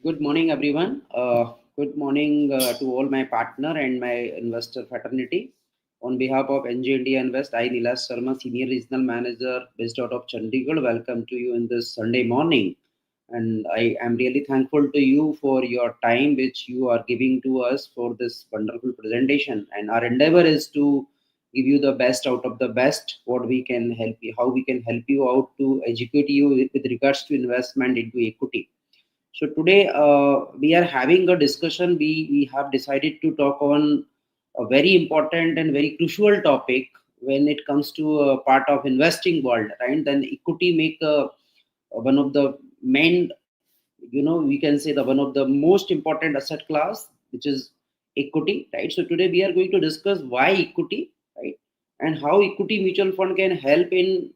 Good morning, everyone. Good morning to all my partner and my investor fraternity. On behalf of NJ India Invest, I, Nilas Sharma, Senior Regional Manager based out of Chandigarh, welcome to you in this Sunday morning. And I am really thankful to you for your time which you are giving to us for this wonderful presentation. And our endeavor is to give you the best out of the best, what we can help you, how we can help you out to educate you with regards to investment into equity. So today we are having a discussion. We have decided to talk on a very important and very crucial topic when it comes to a part of investing world, right? Then equity make one of the main, we can say the one of the most important asset class, which is equity, right? So today we are going to discuss why equity, right? And how equity mutual fund can help in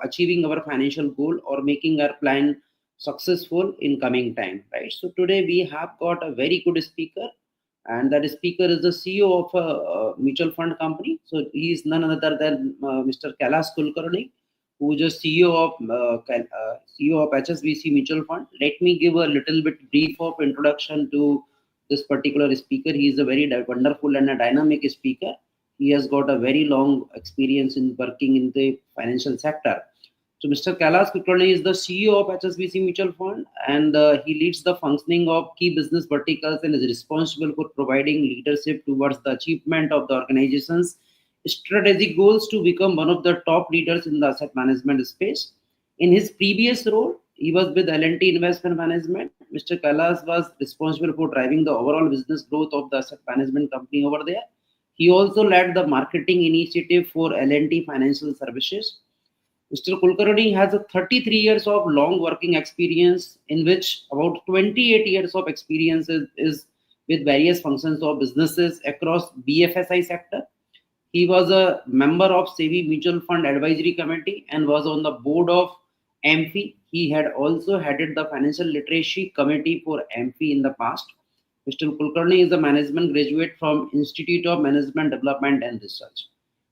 achieving our financial goal or making our plan successful in coming time, right? So today we have got a very good speaker, and that speaker is the CEO of a mutual fund company. So he is none other than Mr. Kailash Kulkarni, who is the CEO of HSBC Mutual Fund. Let me give a little bit brief of introduction to this particular speaker. He is a very wonderful and a dynamic speaker. He has got a very long experience in working in the financial sector. So Mr. Kailash Kulkarni is the CEO of HSBC Mutual Fund, and he leads the functioning of key business verticals and is responsible for providing leadership towards the achievement of the organization's strategic goals to become one of the top leaders in the asset management space. In his previous role, he was with L&T Investment Management. Mr. Kailash was responsible for driving the overall business growth of the asset management company over there. He also led the marketing initiative for L&T Financial Services. Mr. Kulkarni has a 33 years of long working experience, in which about 28 years of experience is with various functions of businesses across BFSI sector. He was a member of SEBI Mutual Fund Advisory Committee and was on the board of AMFI. He had also headed the Financial Literacy Committee for AMFI in the past. Mr. Kulkarni is a management graduate from Institute of Management Development and Research.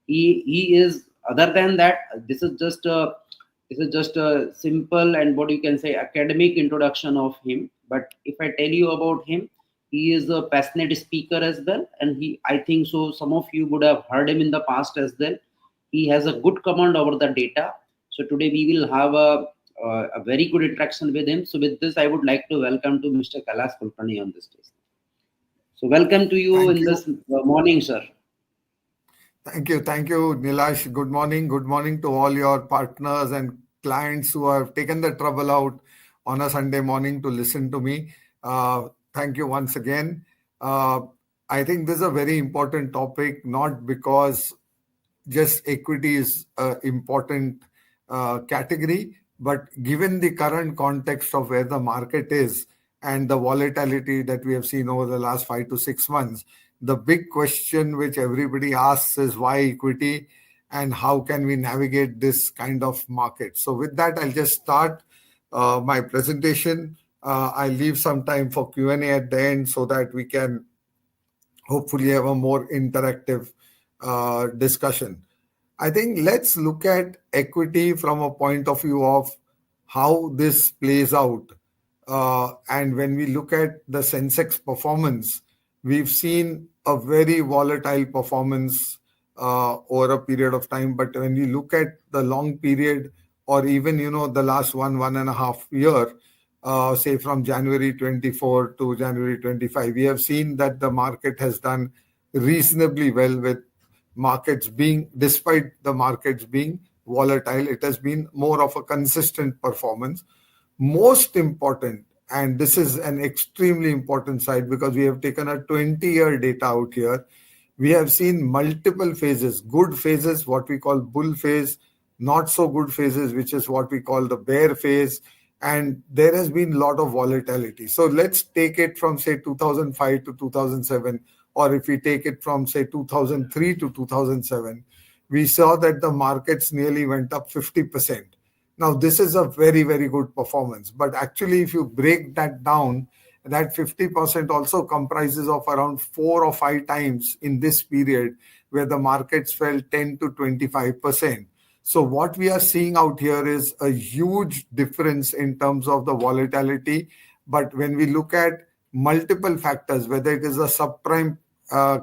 He is, other than that, this is just a simple and what you can say academic introduction of him. But if I tell you about him, he is a passionate speaker as well, and he, I think so, some of you would have heard him in the past as well. He has a good command over the data. So today we will have a very good interaction with him. So with this, I would like to welcome to Mr. Kailash Kulkarni on this stage. So welcome to you Thank in you. this morning, sir. Thank you. Thank you, Nilash. Good morning. Good morning to all your partners and clients who have taken the trouble out on a Sunday morning to listen to me. Thank you once again. Uh, I think this is a very important topic, not because just equity is an important category, but given the current context of where the market is and the volatility that we have seen over the last 5 to 6 months, the big question which everybody asks is why equity and how can we navigate this kind of market. So with that, I'll just start my presentation. I'll leave some time for Q&A at the end so that we can hopefully have a more interactive discussion. I think let's look at equity from a point of view of how this plays out. And when we look at the Sensex performance, we've seen a very volatile performance over a period of time. But when we look at the long period, or even the last 1.5 year, say from January 24 to January 25, we have seen that the market has done reasonably well, with markets being, despite the markets being volatile, it has been more of a consistent performance. Most important, and this is an extremely important side because we have taken a 20-year data out here, we have seen multiple phases, good phases, what we call bull phase, not so good phases, which is what we call the bear phase, and there has been a lot of volatility. So let's take it from, say, 2005 to 2007, or if we take it from, say, 2003 to 2007, we saw that the markets nearly went up 50%. Now, this is a very, very good performance. But actually, if you break that down, that 50% also comprises of around 4 or 5 times in this period where the markets fell 10 to 25%. So what we are seeing out here is a huge difference in terms of the volatility. But when we look at multiple factors, whether it is a subprime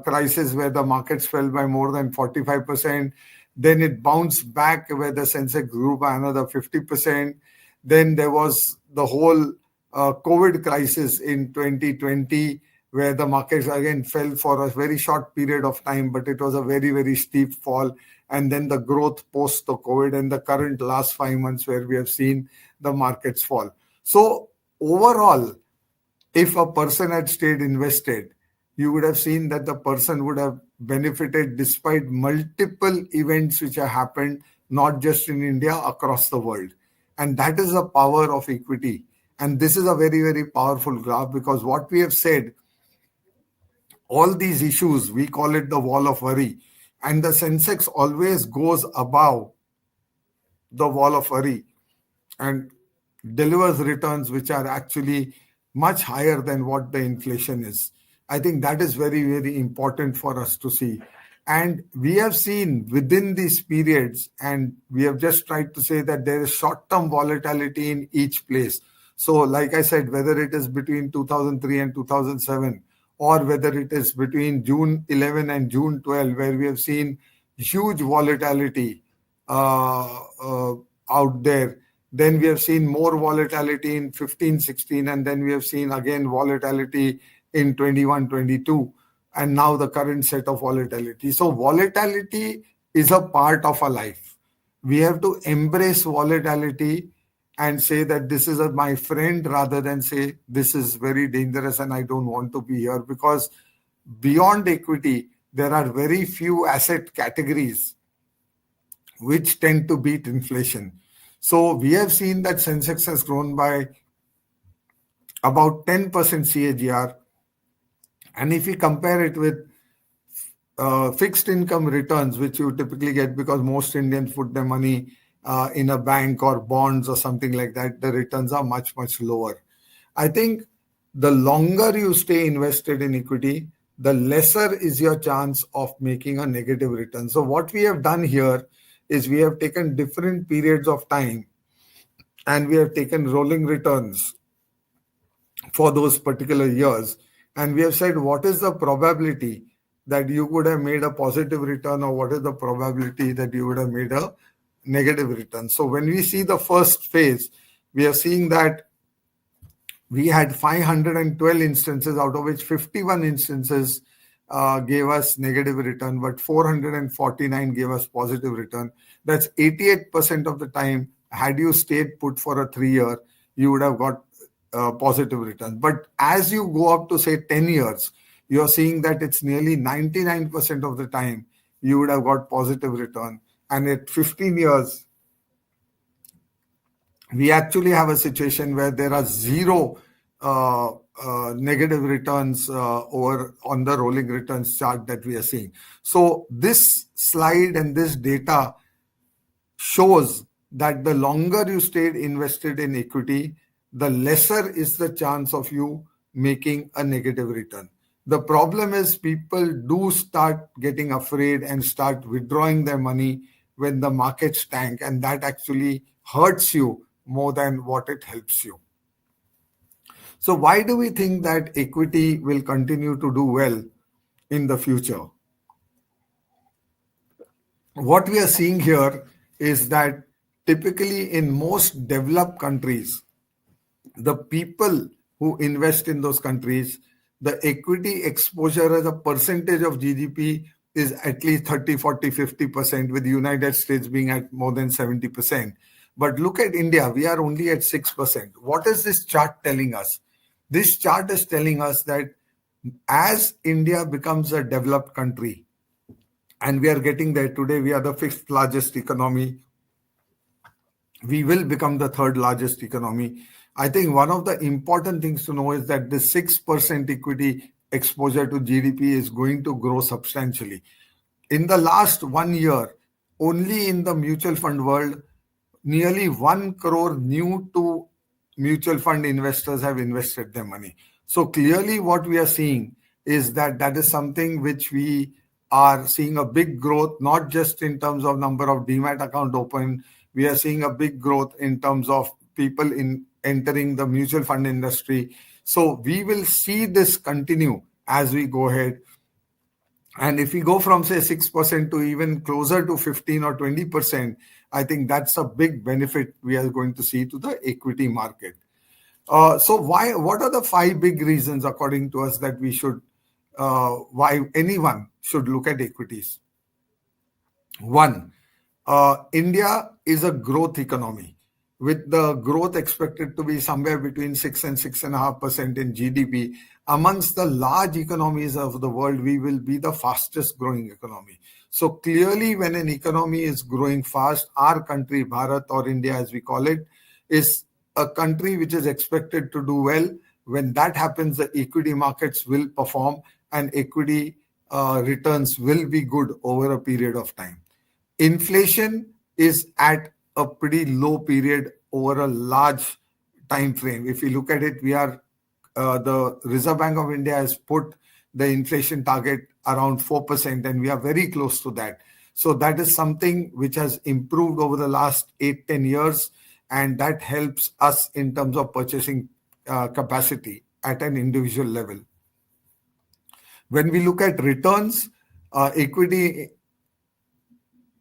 crisis where the markets fell by more than 45%, then it bounced back where the Sensex grew by another 50%. Then there was the whole COVID crisis in 2020, where the markets again fell for a very short period of time, but it was a very, very steep fall. And then the growth post the COVID and the current last 5 months where we have seen the markets fall. So overall, if a person had stayed invested, you would have seen that the person would have benefited despite multiple events which have happened, not just in India, across the world. And that is the power of equity. And this is a very, very powerful graph, because what we have said, all these issues, we call it the wall of worry. And the Sensex always goes above the wall of worry and delivers returns which are actually much higher than what the inflation is. I think that is very, very important for us to see. And we have seen within these periods, and we have just tried to say that there is short-term volatility in each place. So like I said, whether it is between 2003 and 2007, or whether it is between June 11 and June 12, where we have seen huge volatility out there. Then we have seen more volatility in 15, 16, and then we have seen again volatility in 21, 22, and now the current set of volatility. So volatility is a part of our life. We have to embrace volatility and say that this is my friend, rather than say this is very dangerous and I don't want to be here. Because beyond equity, there are very few asset categories which tend to beat inflation. So we have seen that Sensex has grown by about 10% CAGR. And if we compare it with fixed income returns, which you typically get because most Indians put their money in a bank or bonds or something like that, the returns are much, much lower. I think the longer you stay invested in equity, the lesser is your chance of making a negative return. So what we have done here is we have taken different periods of time and we have taken rolling returns for those particular years. And we have said, what is the probability that you would have made a positive return, or what is the probability that you would have made a negative return? So when we see the first phase, we are seeing that we had 512 instances, out of which 51 instances gave us negative return, but 449 gave us positive return. That's 88% of the time. Had you stayed put for a 3-year, you would have got positive return. But as you go up to say 10 years, you're seeing that it's nearly 99% of the time you would have got positive return. And at 15 years, we actually have a situation where there are zero negative returns over on the rolling returns chart that we are seeing. So this slide and this data shows that the longer you stayed invested in equity, the lesser is the chance of you making a negative return. The problem is people do start getting afraid and start withdrawing their money when the markets tank, and that actually hurts you more than what it helps you. So why do we think that equity will continue to do well in the future? What we are seeing here is that typically in most developed countries, the people who invest in those countries, the equity exposure as a percentage of GDP is at least 30, 40, 50%, with the United States being at more than 70%. But look at India, we are only at 6%. What is this chart telling us? This chart is telling us that as India becomes a developed country, and we are getting there today, we are the 5th largest economy. We will become the 3rd largest economy. I think one of the important things to know is that the 6% equity exposure to GDP is going to grow substantially. In the last 1 year, only in the mutual fund world, nearly 1 crore new to mutual fund investors have invested their money. So clearly what we are seeing is that that is something which we are seeing a big growth, not just in terms of number of Demat account open. We are seeing a big growth in terms of people entering the mutual fund industry. So we will see this continue as we go ahead. And if we go from, say, 6% to even closer to 15 or 20%, I think that's a big benefit we are going to see to the equity market. So what are the 5 big reasons, according to us, that we should, why anyone should look at equities? One, India is a growth economy, with the growth expected to be somewhere between 6 and 6.5% in GDP. Amongst the large economies of the world, we will be the fastest growing economy. So clearly, when an economy is growing fast, our country, Bharat or India as we call it, is a country which is expected to do well. When that happens, the equity markets will perform and equity returns will be good over a period of time. Inflation is at a pretty low period over a large time frame. If you look at it, we are the Reserve Bank of India has put the inflation target around 4%, and we are very close to that. So that is something which has improved over the last 8-10 years, and that helps us in terms of purchasing capacity at an individual level. When we look at returns, equity,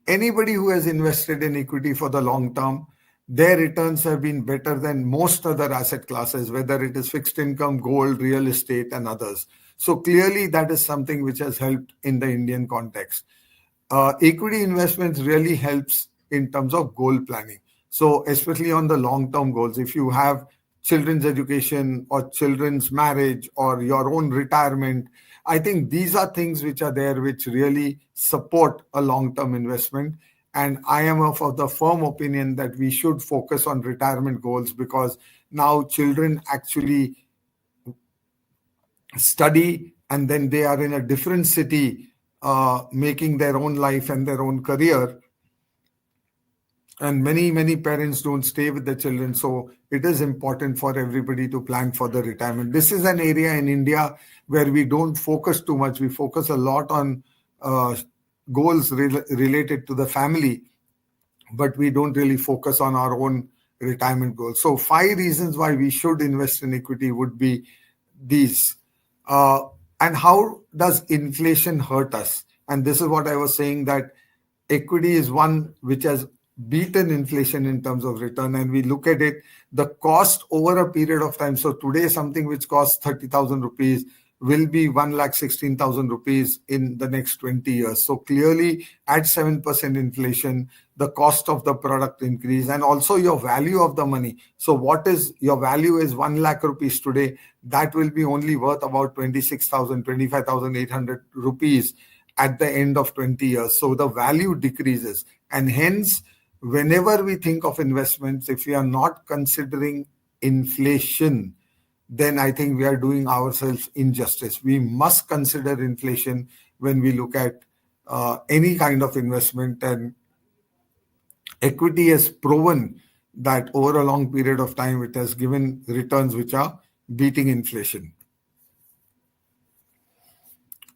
anybody who has invested in equity for the long term, their returns have been better than most other asset classes, whether it is fixed income, gold, real estate, and others. So clearly, that is something which has helped in the Indian context. Equity investments really helps in terms of goal planning. So especially on the long-term goals, if you have children's education or children's marriage or your own retirement, I think these are things which are there which really support a long-term investment. And I am of the firm opinion that we should focus on retirement goals, because now children actually study and then they are in a different city making their own life and their own career. And many parents don't stay with the children. So it is important for everybody to plan for the retirement. This is an area in India where we don't focus too much. We focus a lot on goals related to the family, but we don't really focus on our own retirement goals. So 5 reasons why we should invest in equity would be these. And how does inflation hurt us? And this is what I was saying, that equity is one which has beaten inflation in terms of return. And we look at it, the cost over a period of time. So today, something which costs 30,000 rupees will be 1,16,000 rupees in the next 20 years. So clearly, at 7% inflation, the cost of the product increase, and also your value of the money. So what is your value is 1 lakh rupees today, that will be only worth about 26,000, 25,800 rupees at the end of 20 years. So the value decreases. And hence, whenever we think of investments, if we are not considering inflation, then I think we are doing ourselves injustice. We must consider inflation when we look at any kind of investment. And equity has proven that over a long period of time, it has given returns which are beating inflation.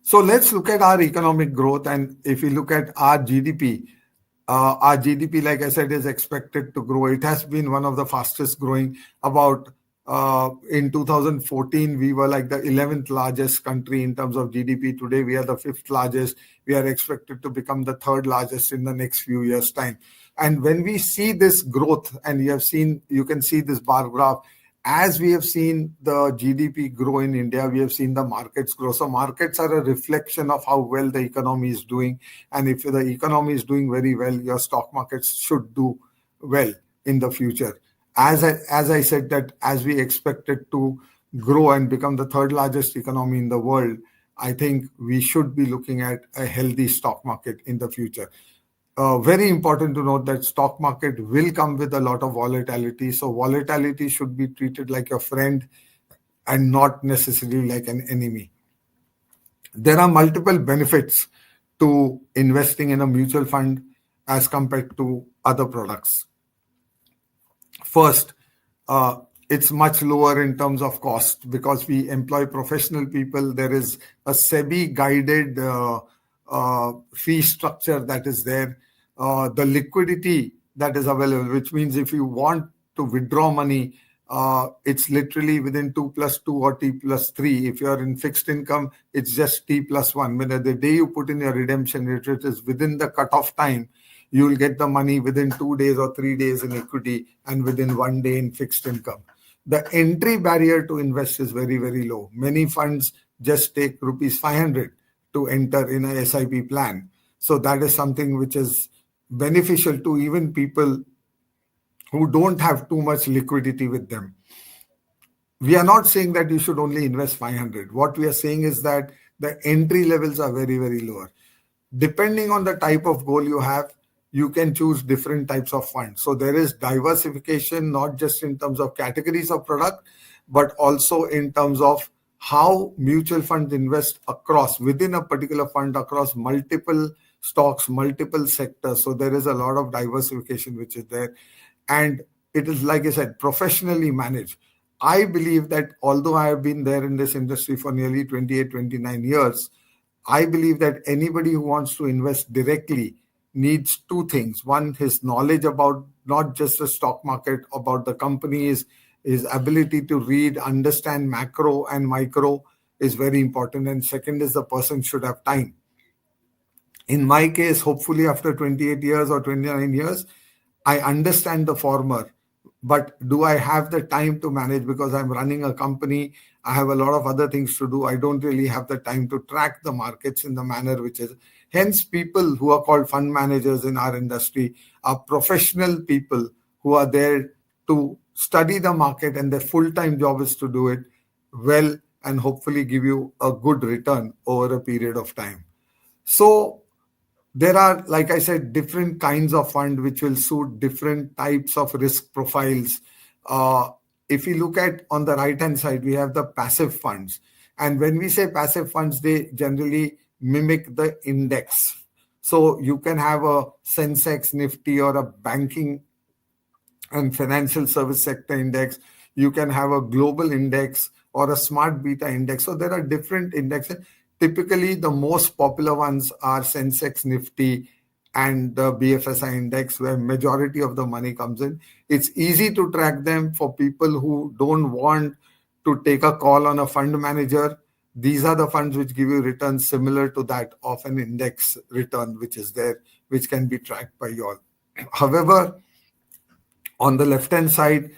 So let's look at our economic growth. And if we look at our GDP, like I said, is expected to grow. It has been one of the fastest growing. In 2014, we were like the 11th largest country in terms of GDP. Today, we are the 5th largest. We are expected to become the 3rd largest in the next few years' time. And when we see this growth, and you can see this bar graph, as we have seen the GDP grow in India, we have seen the markets grow. So markets are a reflection of how well the economy is doing. And if the economy is doing very well, your stock markets should do well in the future. As I said, that as we expect it to grow and become the 3rd largest economy in the world, I think we should be looking at a healthy stock market in the future. Very important to note that stock market will come with a lot of volatility. So volatility should be treated like a friend and not necessarily like an enemy. There are multiple benefits to investing in a mutual fund as compared to other products. First, it's much lower in terms of cost because we employ professional people. There is a SEBI guided fee structure that is there. The liquidity that is available, which means if you want to withdraw money it's literally within 2 plus 2 or T plus 3. If you're in fixed income, it's just T plus 1. When the day you put in your redemption, it is within the cutoff time, you will get the money within 2 days or 3 days in equity and within 1 day in fixed income. The entry barrier to invest is very, very low. Many funds just take rupees 500 to enter in a SIP plan. So that is something which is beneficial to even people who don't have too much liquidity with them. We are not saying that you should only invest 500. What we are saying is that the entry levels are very, very lower. Depending on the type of goal you have, you can choose different types of funds. So there is diversification, not just in terms of categories of product, but also in terms of how mutual funds invest across within a particular fund across multiple stocks, multiple sectors. So there is a lot of diversification which is there. And it is, like I said, professionally managed. I believe that although I have been there in this industry for nearly 28, 29 years, I believe that anybody who wants to invest directly needs two things. One, his knowledge about not just the stock market, about the companies, his ability to read, understand macro and micro is very important. And second is the person should have time. In my case, hopefully after 28 years or 29 years, I understand the former, but do I have the time to manage? Because I'm running a company, I have a lot of other things to do. I don't really have the time to track the markets in the manner which is. Hence, people who are called fund managers in our industry are professional people who are there to study the market, and their full-time job is to do it well and hopefully give you a good return over a period of time. So there are, like I said, different kinds of fund which will suit different types of risk profiles. If you look at on the right-hand side, we have the passive funds. And when we say passive funds, they generally mimic the index. So you can have a Sensex, Nifty, or a banking and financial service sector index. You can have a global index or a smart beta index. So there are different indexes. Typically, the most popular ones are Sensex, Nifty, and the BFSI index, where majority of the money comes in. It's easy to track them for people who don't want to take a call on a fund manager. These are the funds which give you returns similar to that of an index return, which is there, which can be tracked by you all. However, on the left-hand side,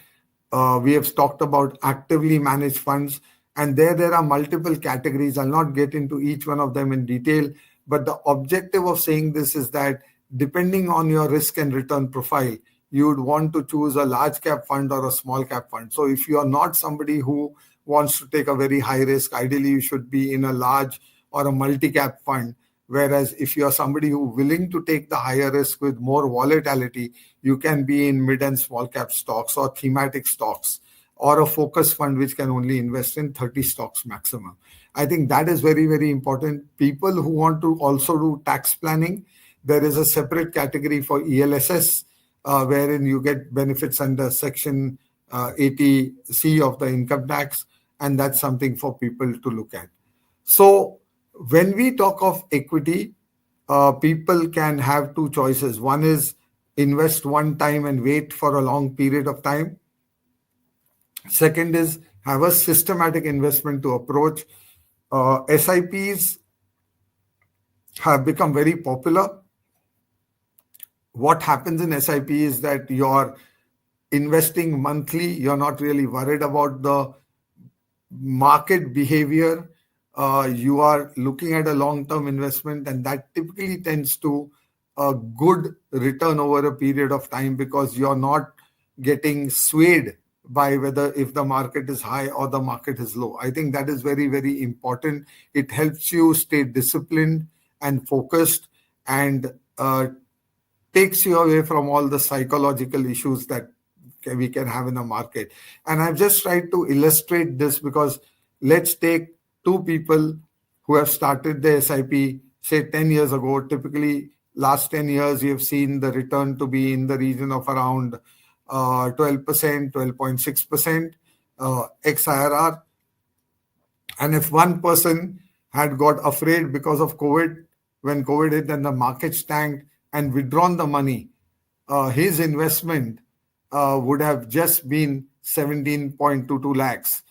we have talked about actively managed funds. And there are multiple categories. I'll not get into each one of them in detail, but the objective of saying this is that depending on your risk and return profile, you would want to choose a large cap fund or a small cap fund. So if you are not somebody who wants to take a very high risk, ideally you should be in a large or a multi-cap fund. Whereas if you are somebody who is willing to take the higher risk with more volatility, you can be in mid and small cap stocks or thematic stocks, or a focus fund which can only invest in 30 stocks maximum. I think that is very, very important. People who want to also do tax planning, there is a separate category for ELSS, wherein you get benefits under Section 80C of the income tax, and that's something for people to look at. So when we talk of equity, people can have two choices. One is invest one time and wait for a long period of time. Second is have a systematic investment to approach. SIPs have become very popular. What happens in SIP is that you're investing monthly. You're not really worried about the market behavior. You are looking at a long-term investment, and that typically tends to a good return over a period of time because you're not getting swayed by whether if the market is high or the market is low. I think that is very, very important. It helps you stay disciplined and focused, and takes you away from all the psychological issues that we can have in the market. And I've just tried to illustrate this because let's take two people who have started the SIP, say 10 years ago. Typically, last 10 years, you have seen the return to be in the region of around 12%, 12.6% XIRR. And if one person had got afraid because of COVID, when COVID hit and the market tanked and withdrawn the money, his investment would have just been 17.22 lakhs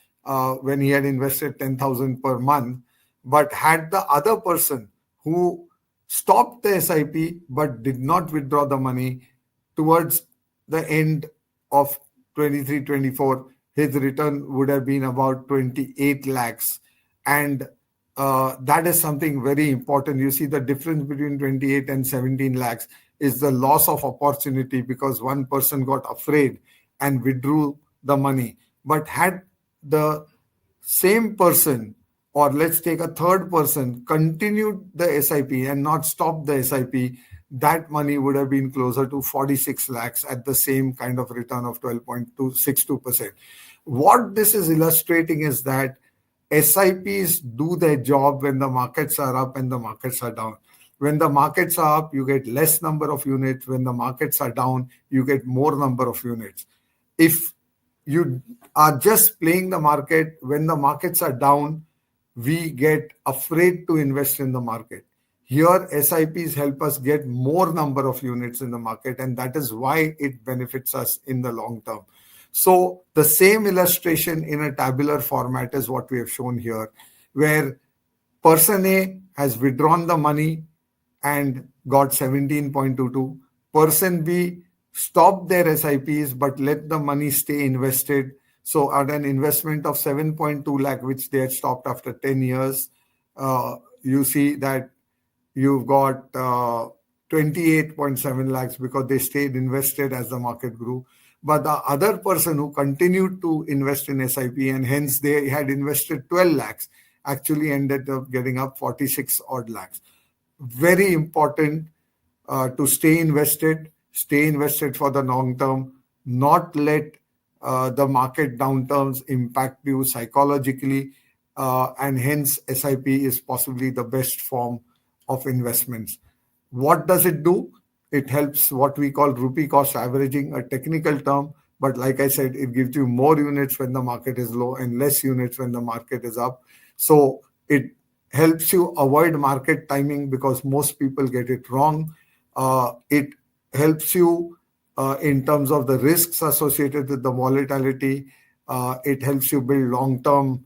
when he had invested 10,000 per month. But had the other person who stopped the SIP but did not withdraw the money towards the end of 23-24, his return would have been about 28 lakhs. And that is something very important. You see, the difference between 28 and 17 lakhs is the loss of opportunity because one person got afraid and withdrew the money. But had the same person, or let's take a third person, continued the SIP and not stopped the SIP, that money would have been closer to 46 lakhs at the same kind of return of 12.262%. What this is illustrating is that SIPs do their job when the markets are up and the markets are down. When the markets are up, you get less number of units. When the markets are down, you get more number of units. If you are just playing the market, when the markets are down, we get afraid to invest in the market. Here, SIPs help us get more number of units in the market, and that is why it benefits us in the long term. So the same illustration in a tabular format is what we have shown here, where person A has withdrawn the money and got 17.22. Person B stopped their SIPs but let the money stay invested. So at an investment of 7.2 lakh, which they had stopped after 10 years, you see that you've got 28.7 lakhs because they stayed invested as the market grew. But the other person who continued to invest in SIP and hence they had invested 12 lakhs actually ended up getting up 46 odd lakhs. Very important to stay invested for the long term, not let the market downturns impact you psychologically, and hence SIP is possibly the best form of investments. What does it do? It helps what we call rupee cost averaging, a technical term. But like I said, it gives you more units when the market is low and less units when the market is up. So it helps you avoid market timing because most people get it wrong. It helps you in terms of the risks associated with the volatility. It helps you build long-term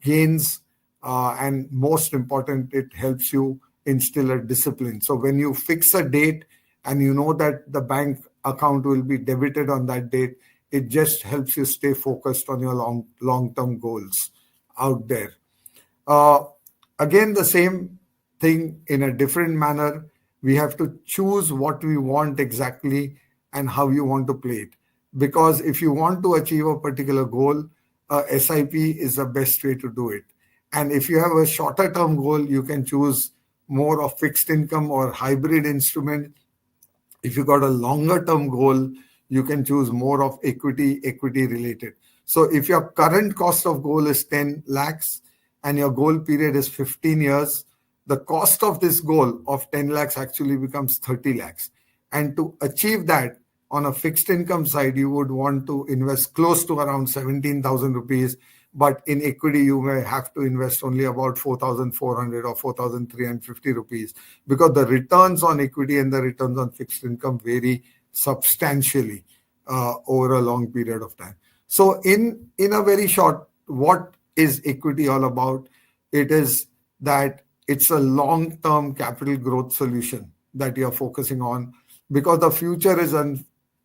gains. And most important, it helps you instill a discipline. So when you fix a date and you know that the bank account will be debited on that date, it just helps you stay focused on your long-term goals out there. Again, the same thing in a different manner. We have to choose what we want exactly and how you want to play it. Because if you want to achieve a particular goal, SIP is the best way to do it. And if you have a shorter term goal, you can choose more of fixed income or hybrid instrument. If you got a longer term goal, you can choose more of equity related. So if your current cost of goal is 10 lakhs and your goal period is 15 years, the cost of this goal of 10 lakhs actually becomes 30 lakhs. And to achieve that on a fixed income side, you would want to invest close to around 17,000 rupees. But in equity, you may have to invest only about 4,400 or 4,350 rupees because the returns on equity and the returns on fixed income vary substantially over a long period of time. So in a very short, what is equity all about? It is that it's a long-term capital growth solution that you're focusing on because the future is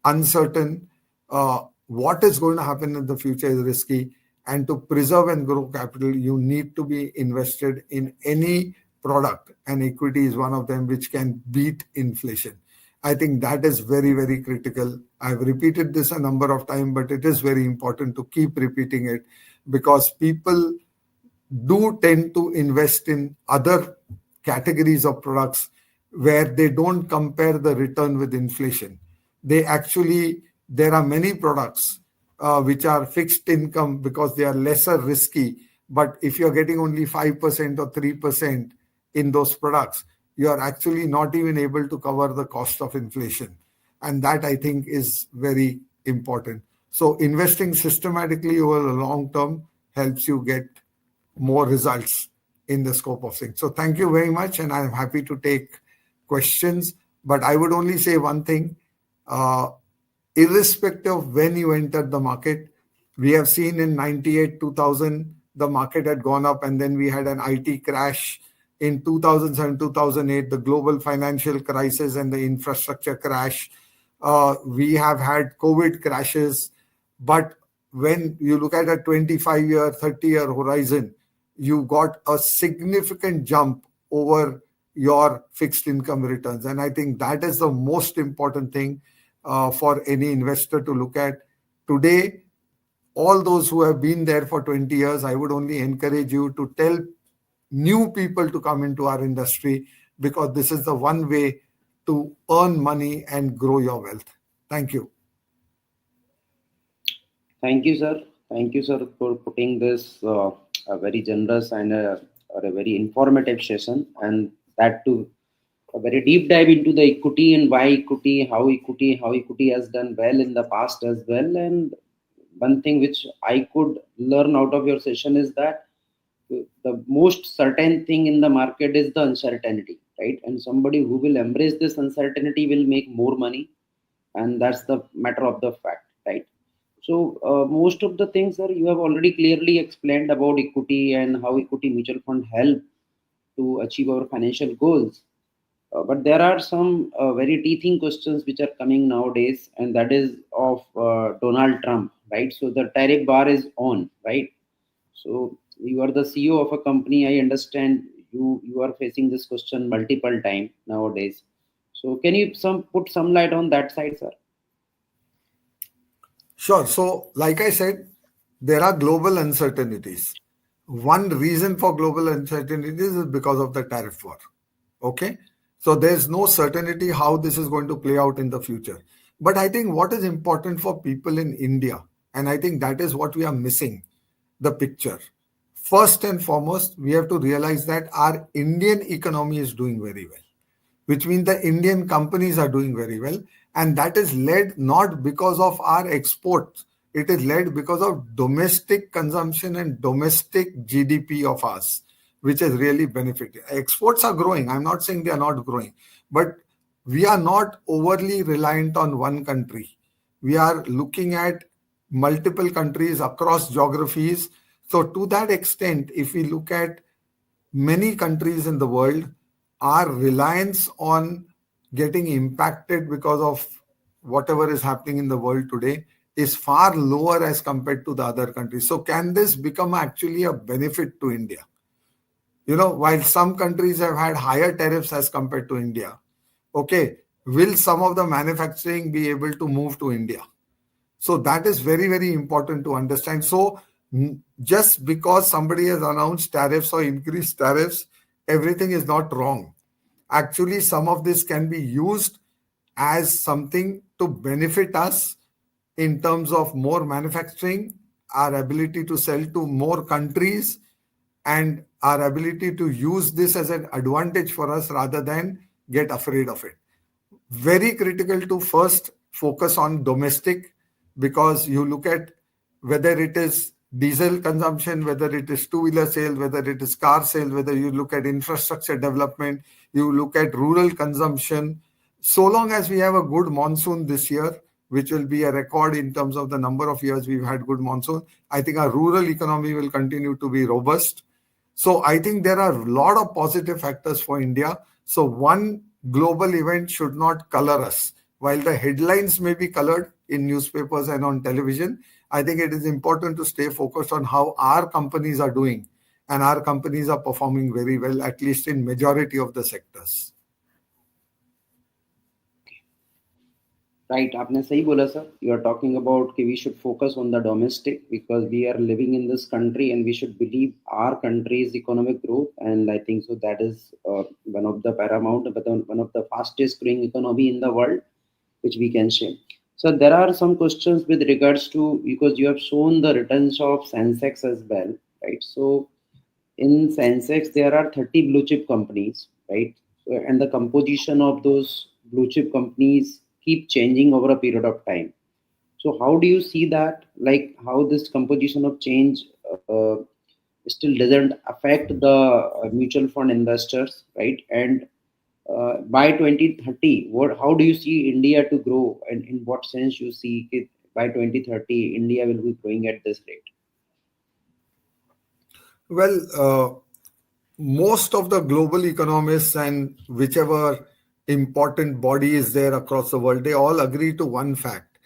uncertain. What is going to happen in the future is risky. And to preserve and grow capital, you need to be invested in any product. And equity is one of them which can beat inflation. I think that is very, very critical. I've repeated this a number of times, but it is very important to keep repeating it because people do tend to invest in other categories of products where they don't compare the return with inflation. There are many products which are fixed income because they are lesser risky. But if you're getting only 5% or 3% in those products, you are actually not even able to cover the cost of inflation. And that I think is very important. So investing systematically over the long term helps you get more results in the scope of things. So thank you very much. And I'm happy to take questions. But I would only say one thing. irrespective of when you entered the market. We have seen in 98, 2000, the market had gone up, and then we had an IT crash in 2007, 2008, the global financial crisis and the infrastructure crash. We have had COVID crashes. But when you look at a 25-year, 30-year horizon, you got a significant jump over your fixed income returns. And I think that is the most important thing for any investor to look at. Today, all those who have been there for 20 years, I would only encourage you to tell new people to come into our industry, because this is the one way to earn money and grow your wealth. Thank you. Thank you, sir. Thank you, sir, for putting this a very generous and or a very informative session, and that too a very deep dive into the equity and why equity, how equity has done well in the past as well. And one thing which I could learn out of your session is that the most certain thing in the market is the uncertainty, right? And somebody who will embrace this uncertainty will make more money, and that's the matter of the fact, right? So most of the things, sir, you have already clearly explained about equity and how equity mutual fund help to achieve our financial goals. But there are some very teething questions which are coming nowadays, and that is of Donald Trump, right? So the tariff bar is on, right? So you are the CEO of a company. I understand you are facing this question multiple time nowadays. So can you put some light on that side, sir? Sure. So, like I said, there are global uncertainties. One reason for global uncertainties is because of the tariff war. Okay. So, there's no certainty how this is going to play out in the future. But I think what is important for people in India, and I think that is what we are missing the picture. First and foremost, we have to realize that our Indian economy is doing very well, which means the Indian companies are doing very well. And that is led not because of our exports, it is led because of domestic consumption and domestic GDP of us, which has really benefited. Exports are growing. I'm not saying they are not growing, but we are not overly reliant on one country. We are looking at multiple countries across geographies. So, to that extent, if we look at many countries in the world, our reliance on getting impacted because of whatever is happening in the world today is far lower as compared to the other countries. So, can this become actually a benefit to India? While some countries have had higher tariffs as compared to India, okay, will some of the manufacturing be able to move to India? So that is very, very important to understand. So just because somebody has announced tariffs or increased tariffs, everything is not wrong. Actually, some of this can be used as something to benefit us in terms of more manufacturing, our ability to sell to more countries, and our ability to use this as an advantage for us rather than get afraid of it. Very critical to first focus on domestic, because you look at whether it is diesel consumption, whether it is two-wheeler sale, whether it is car sale, whether you look at infrastructure development, you look at rural consumption. So long as we have a good monsoon this year, which will be a record in terms of the number of years we've had good monsoon, I think our rural economy will continue to be robust. So I think there are a lot of positive factors for India. So one global event should not color us. While the headlines may be colored in newspapers and on television, I think it is important to stay focused on how our companies are doing. And our companies are performing very well, at least in majority of the sectors. Right, आपने सही बोला sir. You are talking about कि we should focus on the domestic because we are living in this country and we should believe our country's economic growth, and I think so that is one of the paramount, but one of the fastest growing economy in the world, which we can share. So there are some questions with regards to, because you have shown the returns of Sensex as well, right? So in Sensex there are 30 blue chip companies, right? And the composition of those blue chip companies keep changing over a period of time. So how do you see that, like how this composition of change still doesn't affect the mutual fund investors, right? And by 2030, how do you see India to grow, and in what sense you see it by 2030 India will be growing at this rate? Well, most of the global economists and whichever important body is there across the world, they all agree to one fact,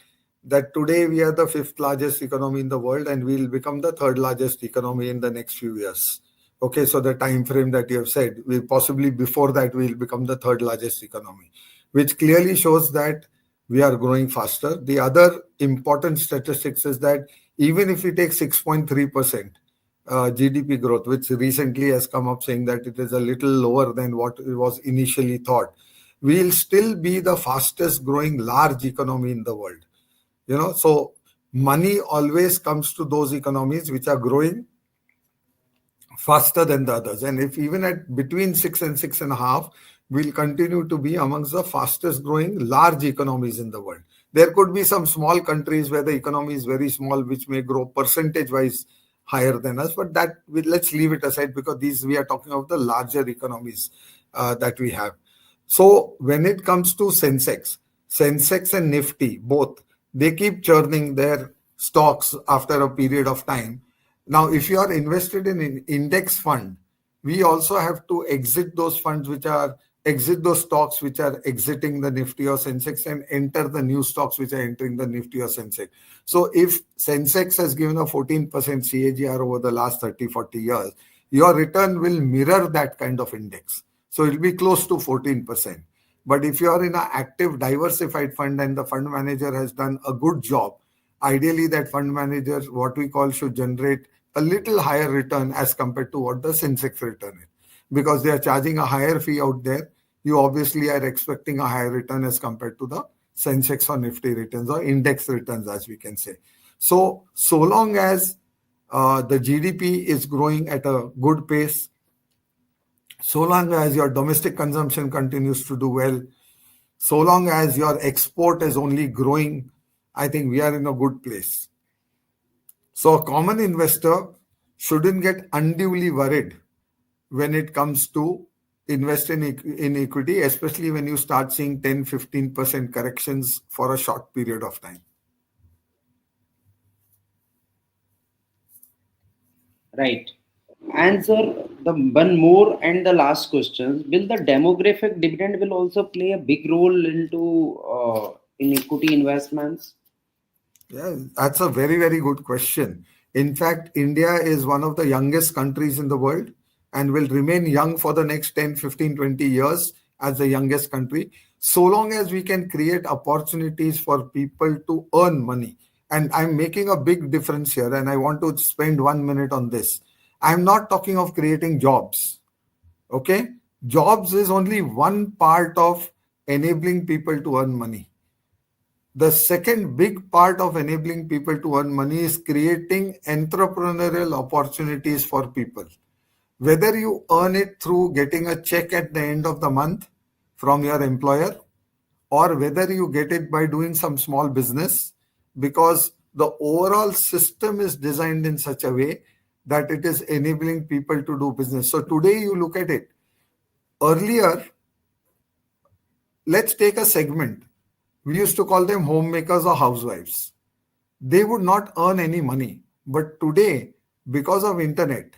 that today we are the fifth largest economy in the world and we will become the third largest economy in the next few years. Okay, so the time frame that you have said, we possibly before that we will become the third largest economy, which clearly shows that we are growing faster. The other important statistics is that even if we take 6.3% GDP growth, which recently has come up saying that it is a little lower than what it was initially thought, we will still be the fastest growing large economy in the world. So money always comes to those economies which are growing faster than the others. And if even at between 6 and 6.5, we'll continue to be amongst the fastest growing large economies in the world. There could be some small countries where the economy is very small, which may grow percentage wise higher than us, but let's leave it aside, because we are talking of the larger economies that we have. So when it comes to Sensex and Nifty, both, they keep churning their stocks after a period of time. Now, if you are invested in an index fund, we also have to exit those stocks which are exiting the Nifty or Sensex and enter the new stocks which are entering the Nifty or Sensex. So if Sensex has given a 14% CAGR over the last 30, 40 years, your return will mirror that kind of index. So it will be close to 14%. But if you are in an active diversified fund and the fund manager has done a good job, ideally that fund manager, what we call, should generate a little higher return as compared to what the Sensex return is. Because they are charging a higher fee out there, you obviously are expecting a higher return as compared to the Sensex or Nifty returns or index returns, as we can say. So long as the GDP is growing at a good pace, so long as your domestic consumption continues to do well, so long as your export is only growing, I think we are in a good place. So a common investor shouldn't get unduly worried when it comes to invest in equity, especially when you start seeing 10-15% corrections for a short period of time. Right. Answer the one more and the last question. Will the demographic dividend will also play a big role into in equity investments? Yeah, that's a very, very good question. In fact, India is one of the youngest countries in the world and will remain young for the next 10, 15, 20 years as the youngest country, so long as we can create opportunities for people to earn money. And I'm making a big difference here, and I want to spend 1 minute on this. I'm not talking of creating jobs. Okay? Jobs is only one part of enabling people to earn money. The second big part of enabling people to earn money is creating entrepreneurial opportunities for people. Whether you earn it through getting a check at the end of the month from your employer, or whether you get it by doing some small business, because the overall system is designed in such a way that it is enabling people to do business. So today you look at it. Earlier, let's take a segment. We used to call them homemakers or housewives. They would not earn any money. But today, because of internet,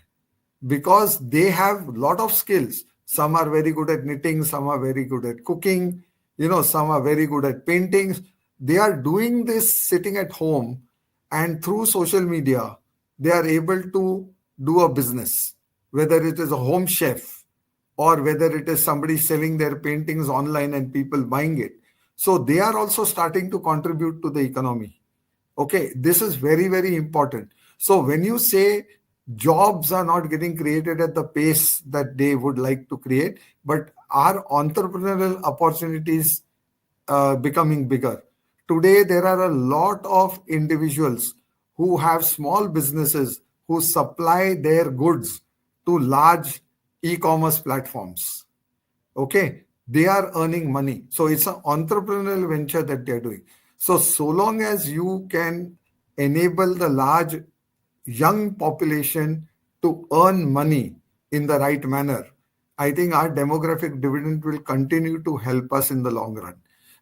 because they have a lot of skills, some are very good at knitting, some are very good at cooking, some are very good at paintings. They are doing this sitting at home, and through social media, they are able to do a business, whether it is a home chef or whether it is somebody selling their paintings online and people buying it. So they are also starting to contribute to the economy. Okay, this is very, very important. So when you say jobs are not getting created at the pace that they would like to create, but are entrepreneurial opportunities becoming bigger? Today, there are a lot of individuals who have small businesses who supply their goods to large e-commerce platforms. Okay, they are earning money. So it's an entrepreneurial venture that they're doing. So long as you can enable the large young population to earn money in the right manner, I think our demographic dividend will continue to help us in the long run,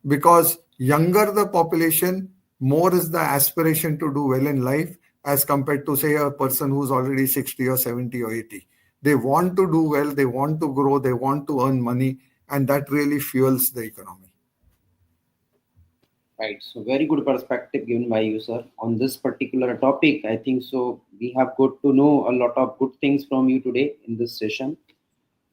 because younger the population, more is the aspiration to do well in life as compared to, say, a person who's already 60 or 70 or 80. They want to do well, they want to grow, they want to earn money, and that really fuels the economy. Right. So very good perspective given by you, sir, on this particular topic. I think so. We have got to know a lot of good things from you today in this session.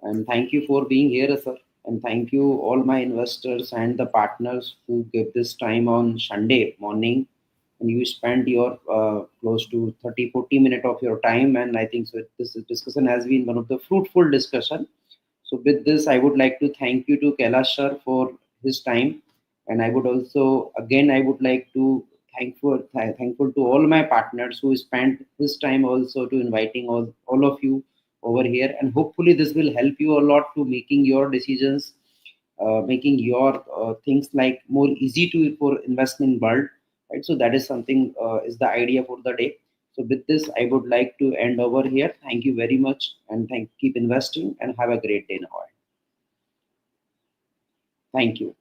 And thank you for being here, sir. And thank you all my investors and the partners who gave this time on Sunday morning. And you spent your close to 30-40 minutes of your time. And I think so this discussion has been one of the fruitful discussion. So with this, I would like to thank you to Kailash sir for his time. And I would also, again, I would like to thankful to all my partners who spent this time also to inviting all of you over here. And hopefully this will help you a lot to making your decisions, making your things like more easy to for investment world. Right. So that is something is the idea for the day. So with this, I would like to end over here. Thank you very much, and keep investing and have a great day now. Thank you.